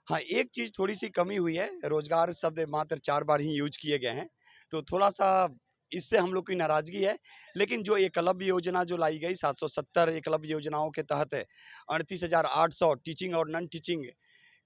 हाँ, एक चीज़ थोड़ी-सी कमी हुई है, रोज़गार शब्द मात्र 4 बार ही यूज़ किए गए हैं, तो थोड़ा-सा इससे हम लोग की नाराज़गी है। लेकिन जो एकलव्य योजना जो लाई गई 770 एकलव्य योजनाओं के तहत 38,800 टीचिंग और नॉन टीचिंग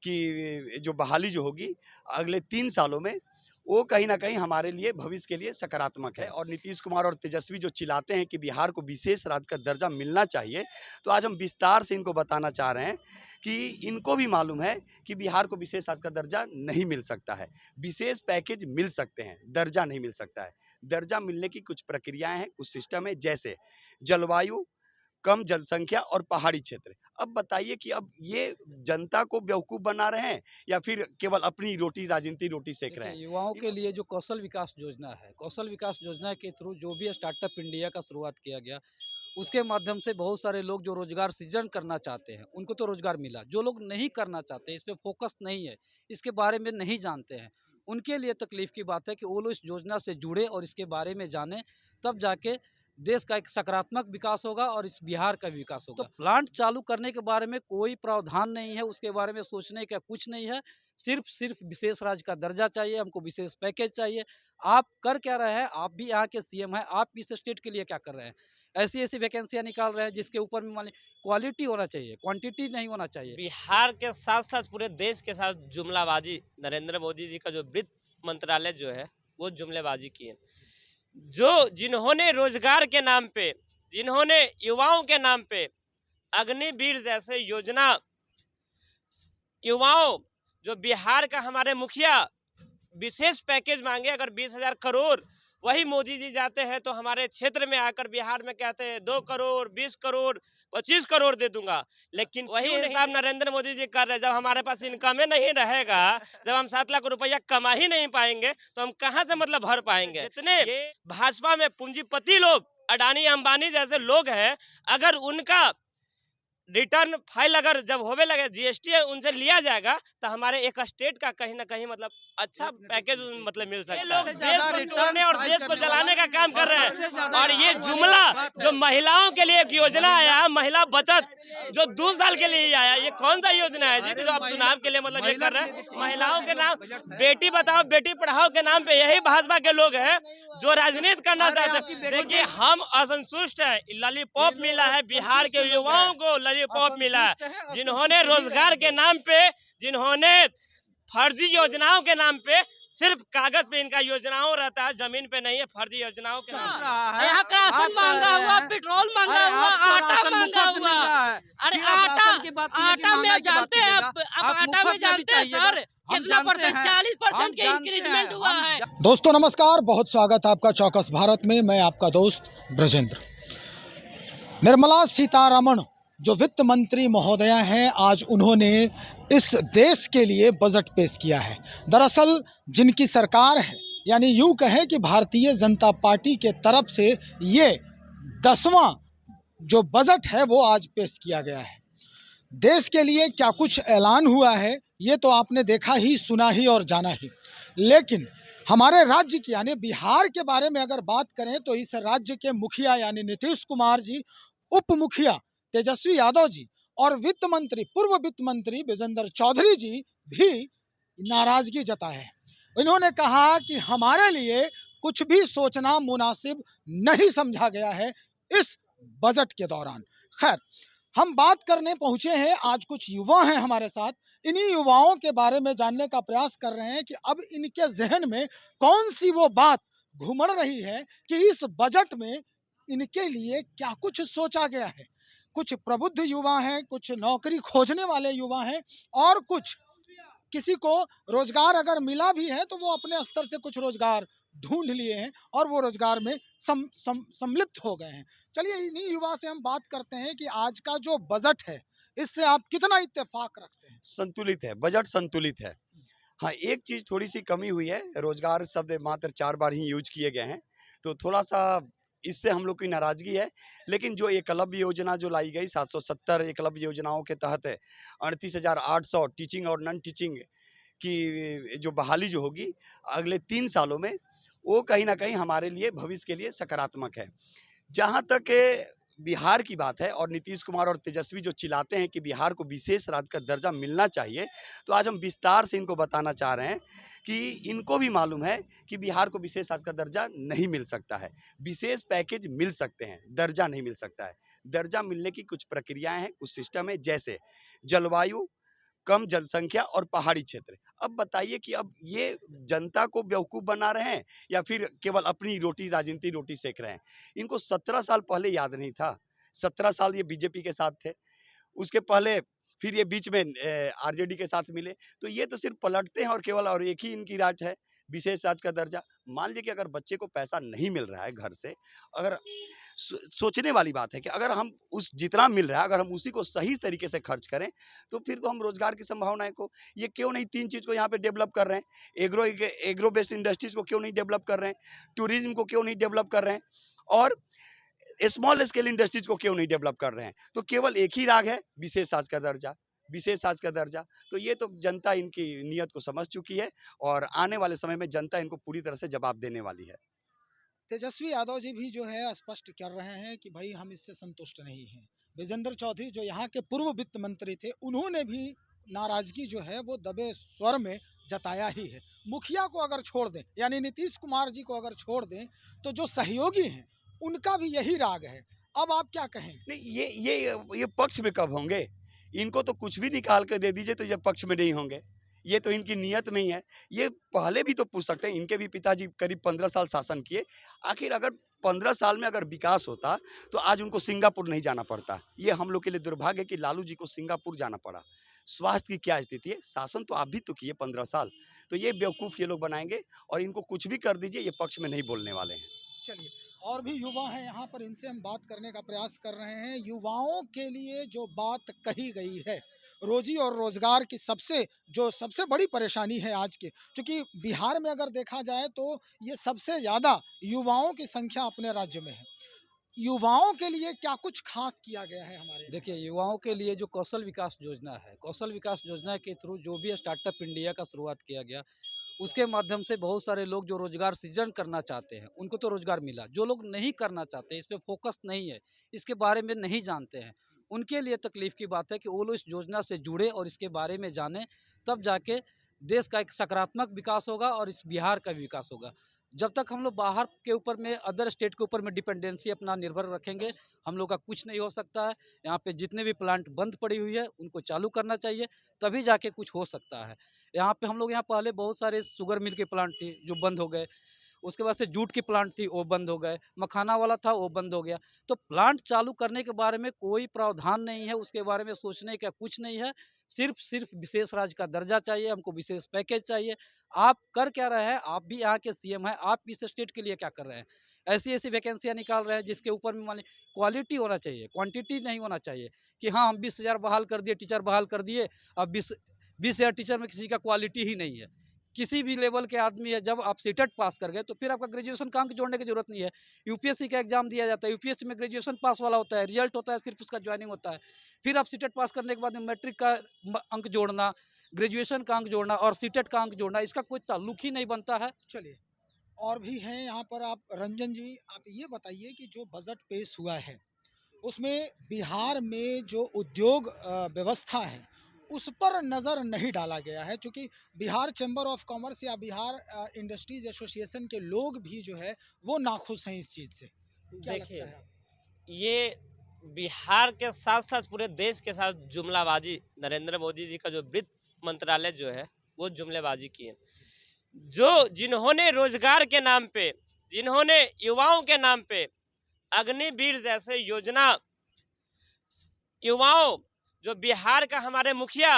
की जो बहाली जो होगी अगले 3 सालों में, वो कहीं न कहीं हमारे लिए भविष्य के लिए सकारात्मक है। और नीतीश कुमार और तेजस्वी जो चिल्लाते हैं कि बिहार को विशेष राज्य का दर्जा मिलना चाहिए, तो आज हम विस्तार से इनको बताना चाह रहे हैं कि इनको भी मालूम है कि बिहार को विशेष राज्य का दर्जा नहीं मिल सकता है। विशेष पैकेज मिल सकते हैं, दर्जा नहीं मिल सकता है। दर्जा मिलने की कुछ प्रक्रियाएँ हैं, कुछ सिस्टम है, जैसे जलवायु, कम जनसंख्या और पहाड़ी क्षेत्र। अब बताइए कि अब ये जनता को बेवकूफ़ बना रहे हैं या फिर केवल अपनी रोटी राजनीति रोटी सेक रहे देखिए, हैं? युवाओं के लिए जो कौशल विकास योजना है, कौशल विकास योजना के थ्रू जो भी स्टार्टअप इंडिया का शुरुआत किया गया, उसके माध्यम से बहुत सारे लोग जो रोजगार सृजन करना चाहते हैं, उनको तो रोजगार मिला। जो लोग नहीं करना चाहते, इस पे फोकस नहीं है, इसके बारे में नहीं जानते हैं, उनके लिए तकलीफ की बात है कि वो लोग इस योजना से जुड़े और इसके बारे में जानें, तब जाके देश का एक सकारात्मक विकास होगा और इस बिहार का भी विकास होगा। तो प्लांट चालू करने के बारे में कोई प्रावधान नहीं है, उसके बारे में सोचने का कुछ नहीं है। सिर्फ विशेष राज्य का दर्जा चाहिए, हमको विशेष पैकेज चाहिए। आप कर क्या रहे हैं? आप भी यहाँ के सीएम हैं, आप इस स्टेट के लिए क्या कर रहे हैं? ऐसी-ऐसी वैकेंसियाँ निकाल रहे हैं जिसके ऊपर में मान ली क्वालिटी होना चाहिए, क्वांटिटी नहीं होना चाहिए। बिहार के साथ-साथ पूरे देश के साथ जुमलाबाजी नरेंद्र मोदी जी का जो वित्त मंत्रालय जो है, वो जुमलेबाजी की है। जिन्होंने रोजगार के नाम पे, जिन्होंने युवाओं के नाम पे अग्निवीर जैसे योजना युवाओं जो बिहार का हमारे मुखिया विशेष पैकेज मांगे अगर 20,000 करोड़, वही मोदी जी जाते हैं तो हमारे क्षेत्र में आकर बिहार में कहते हैं 2 करोड़, 20 करोड़, 25 करोड़ दे दूंगा। लेकिन वही हिसाब नरेंद्र मोदी जी कर रहे हैं। जब हमारे पास इनकम ही नहीं रहेगा, जब हम 7 लाख रुपया कमा ही नहीं पाएंगे, तो हम कहाँ से मतलब भर पाएंगे? जितने भाजपा में पूंजीपति लोग, अडानी अंबानी जैसे लोग हैं, अगर उनका रिटर्न फाइल अगर जब होवे लगे जीएसटी उनसे लिया जाएगा, तो हमारे एक स्टेट का कहीं ना कहीं मतलब अच्छा पैकेज मतलब मिल सकता है। ये लोग देश को तोड़ने और देश को जलाने का काम कर रहे हैं। और ये जुमला जो महिलाओं के लिए एक योजना आया, महिला बचत, जो 2 साल के लिए आया, ये कौन सा योजना है जी जो आप चुनाव के लिए मतलब ये कर रहे हैं? महिलाओं के नाम बेटी बचाओ बेटी पढ़ाओ के नाम पे यही भाजपा के लोग हैं जो राजनीति करना चाहते हैं। देखिए, हम असंतुष्ट है, लॉलीपॉप मिला है बिहार के युवाओं को, लॉलीपॉप मिला है। जिन्होंने रोजगार के नाम पे, जिन्होंने फर्जी योजनाओं के नाम पे, सिर्फ कागज पे इनका योजनाओं रहता है, जमीन पे नहीं है। फर्जी योजनाओं के नाम पे यहाँ का राशन महंगा हुआ, पेट्रोल महंगा हुआ, आटा महंगा हुआ। अरे आटा में जानते हैं, अब आटा में जानते हैं सर कितना परसेंट? 40% के इंक्रीजमेंट हुआ है। दोस्तों नमस्कार, बहुत स्वागत है आपका चौकस भारत में। मैं आपका दोस्त ब्रजेंद्र। निर्मला सीतारमण जो वित्त मंत्री महोदया हैं, आज उन्होंने इस देश के लिए बजट पेश किया है। दरअसल जिनकी सरकार है, यानी यूँ कहें कि भारतीय जनता पार्टी के तरफ से ये 10वां जो बजट है वो आज पेश किया गया है। देश के लिए क्या कुछ ऐलान हुआ है ये तो आपने देखा ही, सुना ही और जाना ही। लेकिन हमारे राज्य की यानी बिहार के बारे में अगर बात करें तो इस राज्य के मुखिया यानी नीतीश कुमार जी, उप मुखिया तेजस्वी यादव जी और वित्त मंत्री, पूर्व वित्त मंत्री विजेंद्र चौधरी जी भी नाराजगी जताए हैं। इन्होंने कहा कि हमारे लिए कुछ भी सोचना मुनासिब नहीं समझा गया है इस बजट के दौरान। खैर, हम बात करने पहुंचे हैं, आज कुछ युवा हैं हमारे साथ। इन्हीं युवाओं के बारे में जानने का प्रयास कर रहे हैं कि अब इनके जहन में कौन सी वो बात घुमड़ रही है कि इस बजट में इनके लिए क्या कुछ सोचा गया है। कुछ प्रबुद्ध युवा हैं, कुछ नौकरी खोजने वाले युवा हैं और कुछ किसी को रोजगार अगर मिला भी है तो वो अपने स्तर से कुछ रोजगार ढूंढ लिए हैं और वो रोजगार में सम्मिलित हो गए हैं। चलिए इन्हीं युवा से हम बात करते हैं कि आज का जो बजट है इससे आप कितना इत्तेफाक रखते हैं? संतुलित है, बजट संतुलित है। हाँ, एक चीज़ थोड़ी-सी कमी हुई है, रोज़गार शब्द मात्र 4 बार ही यूज़ किए गए हैं, तो थोड़ा-सा इससे हम लोग की नाराज़गी है। लेकिन जो एकलव्य योजना जो लाई गई 770 एकलव्य योजनाओं के तहत 38,800 टीचिंग और नॉन टीचिंग की जो बहाली जो होगी अगले 3 सालों में, वो कहीं न कहीं हमारे लिए भविष्य के लिए सकारात्मक है। जहाँ तक बिहार की बात है और नीतीश कुमार और तेजस्वी जो चिल्लाते हैं कि बिहार को विशेष राज्य का दर्जा मिलना चाहिए, तो आज हम विस्तार से इनको बताना चाह रहे हैं कि इनको भी मालूम है कि बिहार को विशेष राज्य का दर्जा नहीं मिल सकता है। विशेष पैकेज मिल सकते हैं, दर्जा नहीं मिल सकता है। दर्जा मिलने की कुछ प्रक्रियाएं हैं, कुछ सिस्टम है, जैसे जलवायु, कम जनसंख्या और पहाड़ी क्षेत्र। अब बताइए कि अब ये जनता को बेवकूफ़ बना रहे हैं या फिर केवल अपनी रोटी, राजनीति रोटी सेक रहे हैं? इनको 17 साल पहले याद नहीं था। 17 साल ये बीजेपी के साथ थे। उसके पहले फिर ये बीच में आरजेडी के साथ मिले। तो ये तो सिर्फ पलटते हैं और केवल और एक ही इनकी राज है, विशेष राज्य का दर्जा। मान लीजिए कि अगर बच्चे को पैसा नहीं मिल रहा है घर से, अगर सोचने वाली बात है कि अगर हम उस जितना मिल रहा है, अगर हम उसी को सही तरीके से खर्च करें, तो फिर तो हम रोज़गार की संभावनाएँ को ये क्यों नहीं 3 चीज़ को यहाँ पे डेवलप कर रहे हैं? एग्रो बेस्ड इंडस्ट्रीज़ को क्यों नहीं डेवलप कर रहे हैं? टूरिज़्म को क्यों नहीं डेवलप कर रहे हैं? और स्मॉल स्केल इंडस्ट्रीज को क्यों नहीं डेवलप कर रहे हैं? तो केवल एक ही राग है, विशेष राज्य का दर्जा, विशेष राज्य का दर्जा। तो ये तो जनता इनकी नीयत को समझ चुकी है और आने वाले समय में जनता इनको पूरी तरह से जवाब देने वाली है। तेजस्वी यादव जी भी जो है स्पष्ट कर रहे हैं कि भाई हम इससे संतुष्ट नहीं हैं। विजेंद्र चौधरी जो यहाँ के पूर्व वित्त मंत्री थे, उन्होंने भी नाराजगी जो है वो दबे स्वर में जताया ही है। मुखिया को अगर छोड़ दें, यानी नीतीश कुमार जी को अगर छोड़ दें, तो जो सहयोगी हैं उनका भी यही राग है। अब आप क्या कहें? नहीं, ये पक्ष में कब होंगे? इनको तो कुछ भी निकाल के दे दीजिए तो ये पक्ष में नहीं होंगे। ये तो इनकी नीयत में ही है। ये पहले भी तो पूछ सकते हैं, इनके भी पिताजी करीब 15 साल शासन किए। आखिर अगर 15 साल में अगर विकास होता तो आज उनको सिंगापुर नहीं जाना पड़ता। ये हम लोग के लिए दुर्भाग्य है कि लालू जी को सिंगापुर जाना पड़ा। स्वास्थ्य की क्या स्थिति है? शासन तो आप भी तो किए 15 साल। तो ये बेवकूफ़ ये लोग बनाएँगे और इनको कुछ भी कर दीजिए, ये पक्ष में नहीं बोलने वाले हैं। चलिए, और भी युवा हैं यहाँ पर, इनसे हम बात करने का प्रयास कर रहे हैं। युवाओं के लिए जो बात कही गई है, रोजी और रोजगार की सबसे बड़ी परेशानी है आज के, क्योंकि बिहार में अगर देखा जाए तो ये सबसे ज़्यादा युवाओं की संख्या अपने राज्य में है। युवाओं के लिए क्या कुछ खास किया गया है हमारे यहाँ? देखिए, युवाओं के लिए जो कौशल विकास योजना है, कौशल विकास योजना के थ्रू जो भी स्टार्टअप इंडिया का शुरुआत किया गया, उसके माध्यम से बहुत सारे लोग जो रोजगार सृजन करना चाहते हैं, उनको तो रोजगार मिला। जो लोग नहीं करना चाहते, इस पे फोकस नहीं है, इसके बारे में नहीं जानते हैं, उनके लिए तकलीफ की बात है कि वो लोग इस योजना से जुड़े और इसके बारे में जानें, तब जाके देश का एक सकारात्मक विकास होगा और इस बिहार का भी विकास होगा। जब तक हम लोग बाहर के ऊपर में, अदर स्टेट के ऊपर में डिपेंडेंसी अपना निर्भर रखेंगे, हम लोग का कुछ नहीं हो सकता है। यहाँ पे जितने भी प्लांट बंद पड़ी हुई है, उनको चालू करना चाहिए, तभी जाके कुछ हो सकता है। यहाँ पे हम लोग यहाँ पहले बहुत सारे शुगर मिल के प्लांट थी जो बंद हो गए, उसके बाद से जूट की प्लांट थी वो बंद हो गए, मखाना वाला था वो बंद हो गया। तो प्लांट चालू करने के बारे में कोई प्रावधान नहीं है, उसके बारे में सोचने का कुछ नहीं है। सिर्फ विशेष राज्य का दर्जा चाहिए, हमको विशेष पैकेज चाहिए। आप कर क्या रहे हैं? आप भी यहाँ के सीएम हैं, आप इस स्टेट के लिए क्या कर रहे हैं? ऐसी-ऐसी वैकेंसियाँ निकाल रहे हैं जिसके ऊपर में मान ली क्वालिटी होना चाहिए, क्वांटिटी नहीं होना चाहिए कि हाँ, हम 20,000 बहाल कर दिए, टीचर बहाल कर दिए, अब 20,000 टीचर में किसी का क्वालिटी ही नहीं है। किसी भी लेवल के आदमी है, जब आप सीटेट पास कर गए तो फिर आपका ग्रेजुएशन का अंक जोड़ने की जरूरत नहीं है। यूपीएससी का एग्जाम दिया जाता है, यूपीएससी में ग्रेजुएशन पास वाला होता है, रिजल्ट होता है, सिर्फ उसका ज्वाइनिंग होता है। फिर आप सीटेट पास करने के बाद में मैट्रिक का अंक जोड़ना, ग्रेजुएशन का अंक जोड़ना और सीटेट का अंक जोड़ना, इसका कोई ताल्लुक ही नहीं बनता है। चलिए, और भी हैं यहाँ पर। आप रंजन जी, आप ये बताइए कि जो बजट पेश हुआ है, उसमें बिहार में जो उद्योग व्यवस्था है, उस पर नज़र नहीं डाला गया है, क्योंकि बिहार चैम्बर ऑफ कॉमर्स या बिहार इंडस्ट्रीज एसोसिएशन के लोग भी जो है वो नाखुश हैं इस चीज़ से। क्या लगता देखिए, है आपको? ये बिहार के साथ-साथ पूरे देश के साथ जुमलाबाजी, नरेंद्र मोदी जी का जो वित्त मंत्रालय जो है, वो जुमलेबाजी की है। जिन्होंने रोजगार के नाम पे, जिन्होंने युवाओं के नाम पे अग्निवीर जैसे योजना, युवाओं, जो बिहार का हमारे मुखिया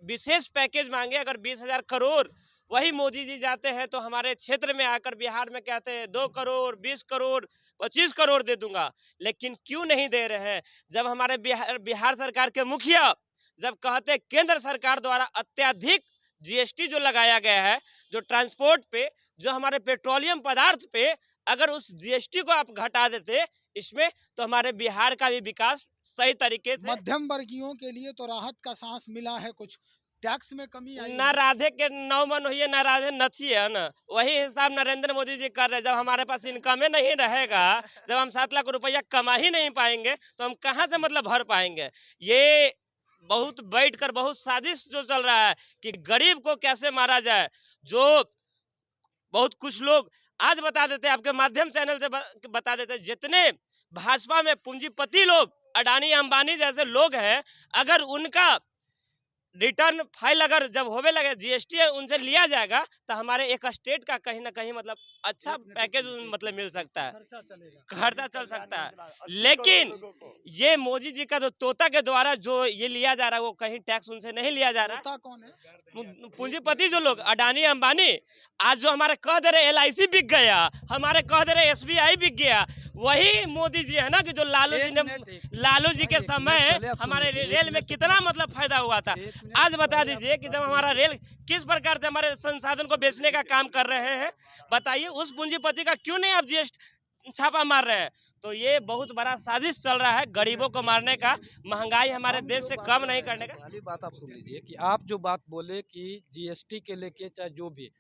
विशेष पैकेज मांगे, अगर 20,000 करोड़ वही मोदी जी जाते हैं तो हमारे क्षेत्र में आकर बिहार में कहते हैं 2 करोड़, 20 करोड़, 25 करोड़ दे दूंगा। लेकिन क्यों नहीं दे रहे हैं? जब हमारे बिहार सरकार के मुखिया जब कहते हैं केंद्र सरकार द्वारा अत्यधिक जीएसटी जो लगाया गया है, जो ट्रांसपोर्ट पे, जो हमारे पेट्रोलियम पदार्थ पे, अगर उस जीएसटी को आप घटा देते इसमें, तो हमारे बिहार का भी विकास सही तरीके से। मध्यम वर्गीयों के लिए तो राहत का सांस मिला है कुछ, टैक्स में कमी आई ना है। राधे के 9 मन हुई है, ना राधे नची है ना। वही हिसाब नरेंद्र मोदी जी कर रहे हैं। जब हमारे पास इनकम ही नहीं रहेगा, जब हम 7 लाख रुपया कमा ही नहीं पाएंगे, तो हम कहाँ से मतलब भर पाएंगे। ये बहुत बैठकर बहुत साजिश जो चल रहा है कि गरीब को कैसे मारा जाए। जो बहुत कुछ लोग आज बता देते हैं, आपके माध्यम चैनल से बता देते हैं, जितने भाजपा में पूंजीपति लोग, अडानी अंबानी जैसे लोग हैं, अगर उनका रिटर्न फाइल अगर जब होवे लगे, जीएसटी उनसे लिया जाएगा, तो हमारे एक स्टेट का कहीं ना कहीं मतलब अच्छा पैकेज मतलब मिल सकता है, खर्चा चल सकता है। लेकिन ये मोदी जी का जो तोता के द्वारा जो ये लिया जा रहा है, वो कहीं टैक्स उनसे नहीं लिया जा रहा है। कौन है? पूंजीपति जो लोग, अडानी अंबानी, आज जो हमारे कह दे रहे LIC बिक गया, हमारे कह दे रहे SBI बिक गया, वही मोदी जी है ना कि जो लालू जी के समय हमारे रेल में कितना मतलब फायदा हुआ था। आज बता दीजिए कि जब हमारा रेल किस प्रकार से हमारे संसाधन को बेचने का काम कर रहे हैं, बताइए उस पूंजीपति का क्यों नहीं आप GST छापा मार रहे हैं। तो ये बहुत बड़ा साजिश चल रहा है गरीबों को मारने का, महंगाई हमारे देश से कम नहीं करने का। पहली बात आप सुन लीजिए कि आप जो बात बोले कि GST के लेके चाहे जो भी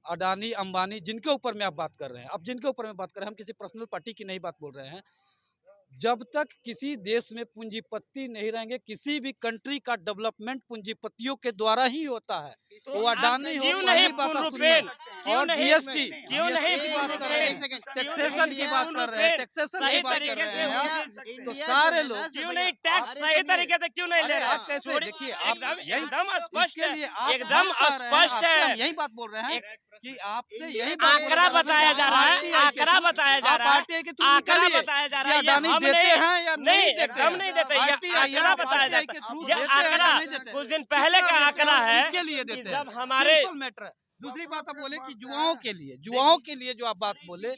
अडानी अंबानी जिनके ऊपर में आप बात कर रहे हैं, अब जिनके ऊपर में बात कर रहे हैं, हम किसी पर्सनल पार्टी की नहीं बात बोल रहे हैं। जब तक किसी देश में पूंजीपति नहीं रहेंगे, किसी भी कंट्री का डेवलपमेंट पूंजीपतियों के द्वारा ही होता है। वो अडानी हो, क्यों नहीं और GST क्यों नहीं टैक्सेशन की बात कर रहे हैं, टैक्सेशन की बात कर रहे हैं, तो सारे लोग क्यों नहीं टैक्स सही तरीके से क्यों नहीं ले रहे? आप कैसे देखिए, एकदम स्पष्ट है, एकदम स्पष्ट है। यही बात बोल रहे हैं कि आपसे यही आंकड़ा बताया जा रहा है, आंकड़ा बताया जा रहा है, आंकड़ा बताया जा रहा है। अडानी देते हैं या नहीं देते? एकदम नहीं देते, ये आंकड़ा बताया जाता है। ये आंकड़ा कुछ दिन पहले का आंकड़ा है इसके लिए देते हैं, जब हमारे मैटर है। दूसरी बात आप बोले कि युवाओं के लिए जो आप बात बोले,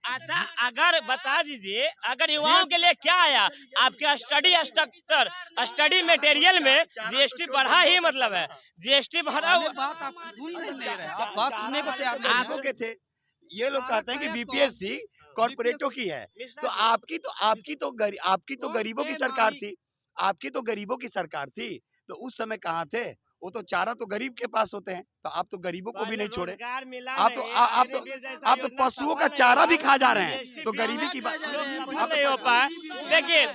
अच्छा अगर बता दीजिए, अगर युवाओं के लिए क्या आया? आपके स्टडी स्ट्रक्चर, स्टडी मटेरियल में GST बढ़ा ही मतलब है, GST बढ़ा हुआ। बात आप सुन नहीं रहे, आप बात सुनने को तैयार नहीं आपको के थे, ये लोग कहते हैं कि BPSC कॉर्पोरेटों की है, तो आपकी तो गरीबों की सरकार थी, आपकी तो गरीबों की सरकार थी, तो उस समय कहाँ थे? वो तो चारा तो गरीब के पास होते हैं, तो आप तो गरीबों को भी नहीं छोड़े। आप तो पशुओं का चारा भी खा जा रहे हैं, तो गरीबी की बात नहीं हो पाया। देखिए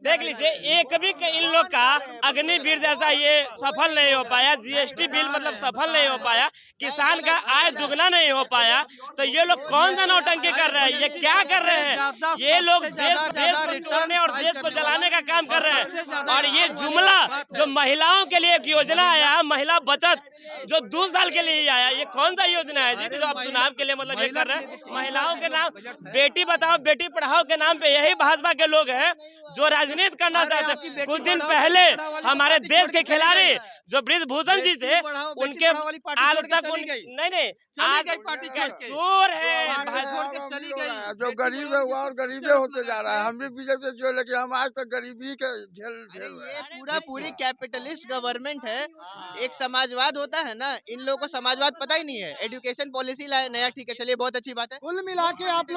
देख लीजिए, एक भी इन लोग का अग्निवीर जैसा ये सफल नहीं हो पाया, GST बिल मतलब सफल नहीं हो पाया, किसान का आय दुगना नहीं हो पाया। तो ये लोग कौन सा नौटंकी कर रहे हैं? ये क्या कर रहे हैं? ये लोग देश को तोड़ने और देश को जलाने का काम कर रहे हैं। और ये जुमला जो महिलाओं के लिए एक योजना आया, महिला बचत, जो 2 साल के लिए आया, ये कौन सा योजना है जी? जो आप चुनाव के लिए मतलब ये कर रहे हैं, महिलाओं के नाम, बेटी बचाओ बेटी पढ़ाओ के नाम पे यही भाजपा के लोग हैं जो राजनीति करना चाहते हैं। कुछ दिन पहले हमारे देश के खिलाड़ी जो बृजभूषण जी थे, उनके आज तक नहीं आज चोर है, चली गई। जो गरीब है वो और गरीबे होते जा रहा है। हम भी बीजेपी जो, लेकिन हम आज तक गरीबी के झेल ये पूरी कैपिटलिस्ट गवर्नमेंट है। एक समाजवाद होता है ना, इन लोगों को समाजवाद पता ही नहीं है। एजुकेशन पॉलिसी लाए नया, ठीक है, चलिए बहुत अच्छी बात है। कुल मिला के आप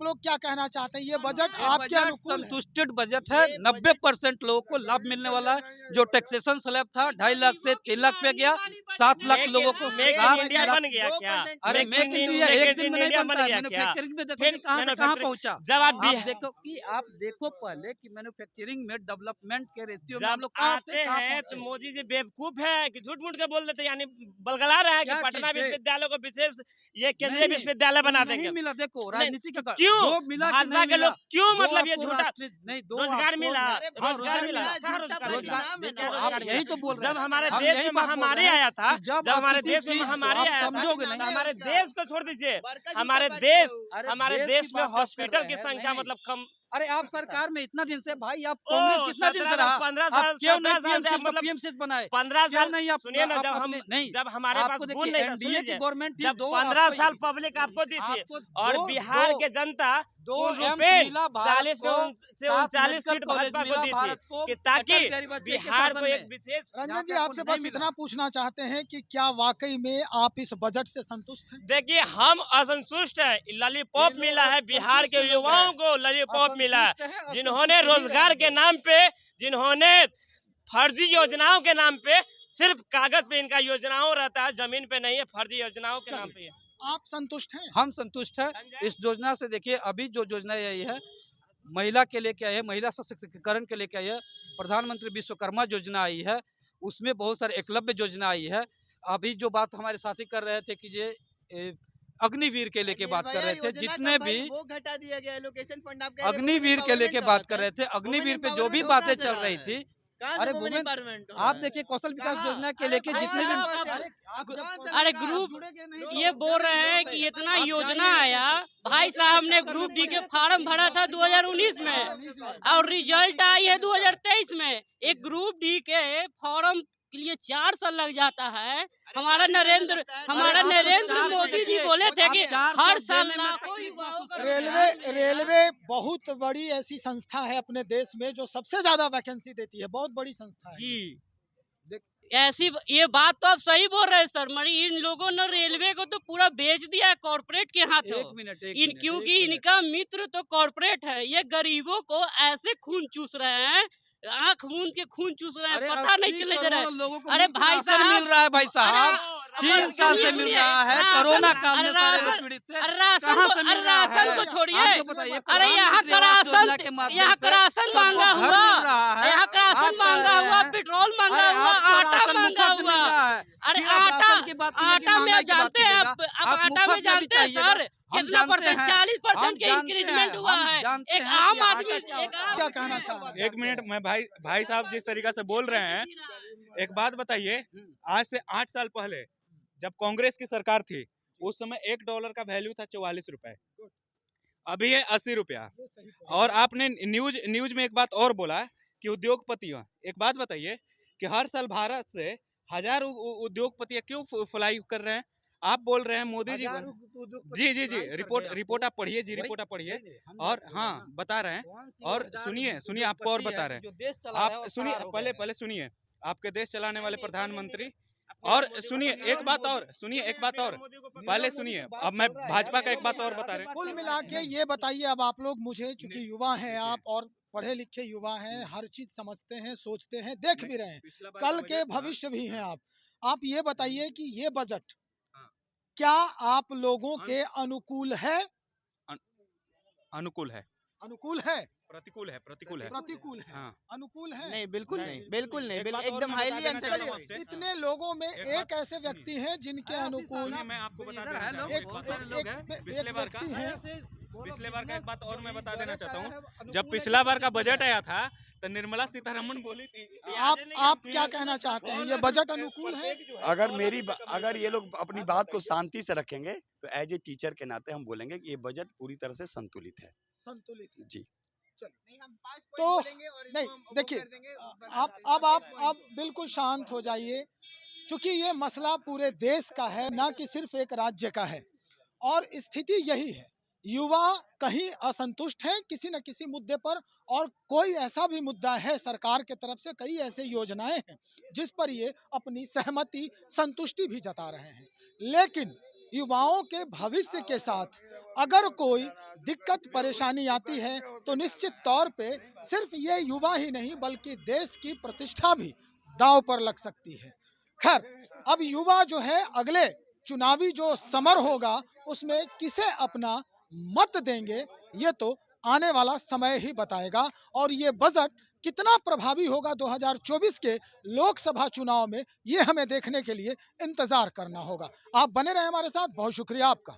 लोग क्या कहना चाहते हैं? ये बजट आपके अनुकूल है? संतुष्टित बजट है, 90% लोगों को लाभ मिलने वाला है। जो टैक्सेशन स्लैब था 2.5 लाख से 3 लाख पे गया, 7 लाख लोगों को मेक इन इंडिया बन गया क्या? अरे मेक इन इंडिया एक दिन में नहीं बनता है, मैन्युफैक्चरिंग में देखो कहाँ से कहाँ पहुँचा। जब आप देखो पहले कि मैन्युफैक्चरिंग में डेवलपमेंट के रेशियो में जब हम लोग आते हैं तो मोदी जी बेवकूफ है कि झूठ मूठ के बोल देते, यानी बलगला रहे हैं कि पटना विश्वविद्यालय को विशेष ये केंद्रीय विश्वविद्यालय बना देंगे। मिला, देखो राजनीति का क्यों मिला, भाजपा के लोग क्यों मतलब ये झूठा नहीं, रोजगार मिला, रोजगार मिला, कहाँ रोजगार? यही तो बोल रहे हैं। जब हमारे देश में महामारी आया था, जब हमारे देश में महामारी आया था, तो हमारे देश को छोड़ दीजिए, हमारे देश में हॉस्पिटल की संख्या मतलब कम। अरे आप सरकार में इतना दिन से, भाई आप कांग्रेस कितना दिन से रहा? 15 आप साल क्यों नहीं मतलब पीएमसी बनाए? 15 साल नहीं, आप सुनिए ना, जब हमारे पास गुण नहीं था, गवर्नमेंट जब 15 साल पब्लिक आपको दी थी और बिहार के जनता 40 से 39 सीट भाजपा को दी थी कि ताकि बिहार को एक विशेष। रंजन जी, आपसे बस इतना पूछना चाहते हैं कि क्या वाकई में आप इस बजट से संतुष्ट हैं? देखिए हम असंतुष्ट हैं। लॉलीपॉप मिला है बिहार के युवाओं को, लॉलीपॉप मिला है, जिन्होंने रोजगार के नाम पे, जिन्होंने फर्जी योजनाओं के नाम पे, सिर्फ कागज पे इनका योजनाओं रहता है, जमीन पे नहीं है, फर्जी योजनाओं के नाम पे है। आप संतुष्ट हैं? हम संतुष्ट है इस योजना से। देखिए अभी जो योजना आई है महिला के लिए क्या है, महिला सशक्तिकरण के लिए क्या है, प्रधानमंत्री विश्वकर्मा योजना आई है, उसमें बहुत सारे एकलव्य योजना आई है। अभी जो बात हमारे साथी कर रहे थे कि ये अग्निवीर के लेके बात कर रहे थे, जितने भी वो घटा दिया गया लोकेशन फंड, आप अग्निवीर के लेके बात कर रहे थे, अग्निवीर पे जो भी बातें चल रही थी, अरे आप देखिए कौशल विकास योजना के लेके जितने भी अरे ग्रुप ये बोल रहे हैं कि इतना योजना आया, भाई साहब ने ग्रुप डी के फॉर्म भरा था 2019 में और रिजल्ट आई है 2023 में। एक ग्रुप डी के फॉर्म के लिए 4 साल लग जाता है। हमारा नरेंद्र मोदी जी बोले थे कि हर साल लाखों युवाओं को रेलवे बहुत बड़ी ऐसी संस्था है अपने देश में जो सबसे ज्यादा वैकेंसी देती है, बहुत बड़ी संस्था है जी। ऐसी ये बात तो आप सही बोल रहे हैं सर, मरी इन लोगों ने रेलवे को तो पूरा बेच दिया है कॉर्पोरेट के हाथों। क्योंकि इनका मित्र तो कॉर्पोरेट है, ये गरीबों को ऐसे खून चूस रहे हैं, आंख मूंद के खून चूस रहे हैं, पता नहीं चले जा रहा है। अरे भाई साहब मिल रहा है, भाई साहब 3 साल से मिल रहा है, कोरोना काल में सारे लोग पीड़ित थे। राशन को छोड़िए, अरे यहाँ का राशन महंगा हुआ, यहाँ का राशन महंगा हुआ, पेट्रोल महंगा हुआ, आटा महंगा हुआ। अरे आटा में जानते हैं, अब आटा में जानते हैं सर कितना परसेंट, 40% के इंक्रीजमेंट हुआ है। एक आम आदमी क्या कहना चाह रहे हैं? 1 मिनट, मैं भाई साहब जिस तरीका से बोल रहे हैं, एक बात बताइए, आज से 8 साल पहले जब कांग्रेस की सरकार थी, उस समय $1 का वैल्यू था 44 रुपए, अभी है 80 रुपया। और आपने न्यूज में एक बात और बोला कि उद्योगपतियों, एक बात बताइए कि हर साल भारत से 1000 उद्योगपति क्यों फ्लाई कर रहे हैं? आप बोल रहे हैं मोदी जी रिपोर्ट आप पढ़िए जी, रिपोर्ट आप पढ़िए। और हाँ बता रहे हैं, और सुनिए आपको और बता रहे हैं, आप सुनिए, पहले सुनिए, आपके देश चलाने वाले प्रधानमंत्री, और सुनिए एक बात और पहले सुनिए, अब मैं भाजपा का एक बात और बता रहे हैं। कुल मिला के ये बताइए, अब आप लोग मुझे, चूंकि युवा हैं आप और पढ़े लिखे युवा हैं, हर चीज समझते हैं, सोचते हैं, देख भी रहे हैं, कल के भविष्य भी हैं आप ये बताइए कि ये बजट क्या आप लोगों के अनुकूल है? अनुकूल है, प्रतिकूल है, हाँ। अनुकूल है? नहीं, बिल्कुल नहीं, एकदम हाईली अनसेटिस्फाइड। इतने लोगों में एक ऐसे व्यक्ति हैं जिनके अनुकूल, मैं आपको बता देना चाहता हूँ, पिछले बार का एक बात और मैं बता देना चाहता हूँ, जब पिछला बार का बजट आया था तो निर्मला सीतारमण बोली थी। आप क्या कहना चाहते हैं, ये बजट अनुकूल है? अगर ये लोग अपनी बात को शांति से रखेंगे तो एज ए टीचर के नाते हम बोलेंगे कि ये बजट पूरी तरह से संतुलित है। जी। तो नहीं, देखिए आप बिल्कुल शांत हो जाइए, क्योंकि ये मसला पूरे देश का है, ना कि सिर्फ एक राज्य का है। और स्थिति यही है, युवा कहीं असंतुष्ट हैं किसी न किसी मुद्दे पर, और कोई ऐसा भी मुद्दा है, सरकार के तरफ से कई ऐसे योजनाएं हैं जिस पर ये अपनी सहमति, संतुष्टि भी जता रहे हैं। लेकिन युवाओं के भविष्य के साथ अगर कोई दिक्कत परेशानी आती है तो निश्चित तौर पे सिर्फ ये युवा ही नहीं बल्कि देश की प्रतिष्ठा भी दांव पर लग सकती है। खैर, अब युवा जो है अगले चुनावी जो समर होगा उसमें किसे अपना मत देंगे ये तो आने वाला समय ही बताएगा, और ये बजट कितना प्रभावी होगा 2024 के लोकसभा चुनाव में, ये हमें देखने के लिए इंतजार करना होगा। आप बने रहे हमारे साथ, बहुत शुक्रिया आपका।